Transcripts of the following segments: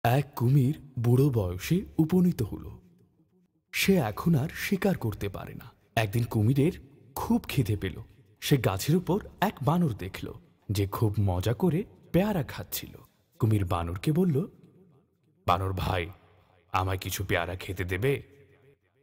এক কুমির বুড়ো বয়সে উপনীত হল। সে এখন আর শিকার করতে পারে না। একদিন কুমিরের খুব খিদে পেল। সে গাছের উপর এক বানর দেখল যে খুব মজা করে পেয়ারা খাচ্ছিল। কুমির বানরকে বলল, বানর ভাই, আমায় কিছু পেয়ারা খেতে দেবে?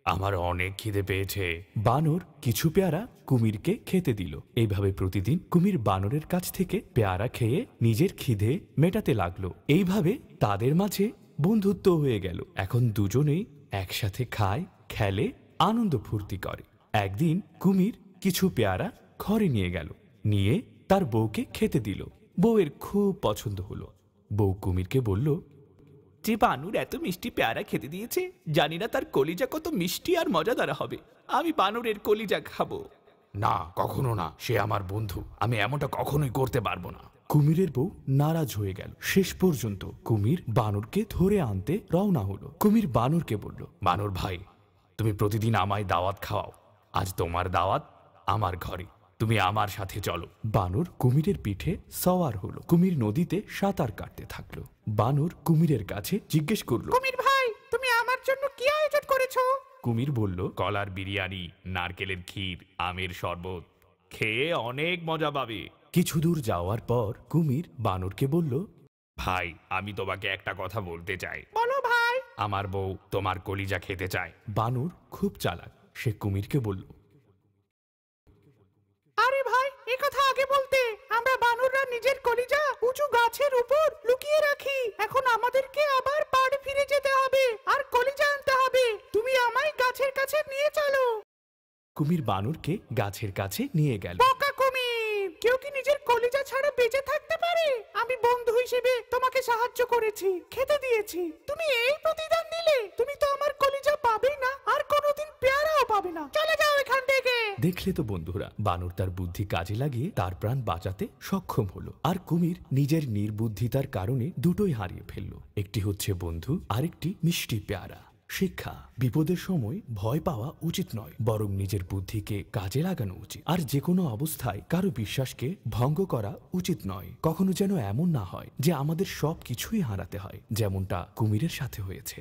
আমার অনেক খিদে পেয়েছে। বানর কিছু পেয়ারা কুমিরকে খেতে দিল। এইভাবে প্রতিদিন কুমির বানরের কাছ থেকে পেয়ারা খেয়ে নিজের খিদে মেটাতে লাগলো। এইভাবে তাদের মাঝে বন্ধুত্ব হয়ে গেল। এখন দুজনেই একসাথে খায়, খেলে, আনন্দ ফুর্তি করে। একদিন কুমির কিছু পেয়ারা ঘরে নিয়ে গেল, নিয়ে তার বউকে খেতে দিল। বউয়ের খুব পছন্দ হলো। বউ কুমিরকে বলল, যে বানর এত মিষ্টি পেয়ারা খেতে দিয়েছে, জানি না তার কলিজা কত মিষ্টি আর মজাদার হবে। আমি বানরের কলিজা খাবো। না, কখনো না, সে আমার বন্ধু, আমি এমনটা কখনোই করতে পারবো না। কুমিরের বউ নারাজ হয়ে গেল। শেষ পর্যন্ত কুমির বানরকে ধরে আনতে রওনা হলো। কুমির বানরকে বলল, বানর ভাই, তুমি প্রতিদিন আমায় দাওয়াত খাওয়াও, আজ তোমার দাওয়াত আমার ঘরে, তুমি আমার সাথে চলো। বানর কুমিরের পিঠে সওয়ার হলো। কুমির নদীতে সাঁতার কাটতে থাকলো। বানর কুমিরের কাছে জিজ্ঞেস করলো, কুমির ভাই, তুমি আমার জন্য কি আয়োজন করেছো? কুমির বলল, কলার বিরিয়ানি, নারকেলের ক্ষীর, আমের শরবত, খেয়ে অনেক মজা পাবে। কিছু দূর যাওয়ার পর কুমির বানরকে বলল, ভাই, আমি তোমাকে একটা কথা বলতে চাই। বলো ভাই। আমার বউ তোমার কলিজা খেতে চায়। বানর খুব চালাক। সে কুমিরকে বলল, আরে ভাই, এ কথা আগে বলতে। আমরা বানররা নিজের কলিজা উঁচু গাছের উপর লুকিয়ে রাখি। এখন আমাদেরকে আবার বাড়ি ফিরে যেতে হবে আর কলিজা আনতে হবে। তুমি আমায় গাছের কাছে নিয়ে চলো। কুমির বানরকে গাছের কাছে নিয়ে গেল। বোকা কুমির, কেউ কি নিজের কলিজা ছাড়া বেঁচে থাকতে পারে? আমি বন্ধু হিসেবে তোমাকে সাহায্য করেছি, খেতে দিয়েছি, তুমি এই প্রতিদান দিলে? তুমি তো আমার কলিজা পাবেই না, আর কোনোদিন পেয়ারাও পাবে না। চলে যাও এখান থেকে। দেখলে তো বন্ধুরা, বানর তার বুদ্ধি কাজে লাগিয়ে তার প্রাণ বাঁচাতে সক্ষম হলো। আর কুমির নিজের নির্বুদ্ধিতার কারণে দুটোই হারিয়ে ফেলল। একটি হচ্ছে বন্ধু, আরেকটি মিষ্টি পেয়ারা। শিক্ষা: বিপদের সময় ভয় পাওয়া উচিত নয়, বরং নিজের বুদ্ধিকে কাজে লাগানো উচিত। আর যে কোনো অবস্থায় কারো বিশ্বাসকে ভঙ্গ করা উচিত নয়। কখনো যেন এমন না হয় যে আমাদের সবকিছুই হারাতে হয়, যেমনটা কুমিরের সাথে হয়েছে।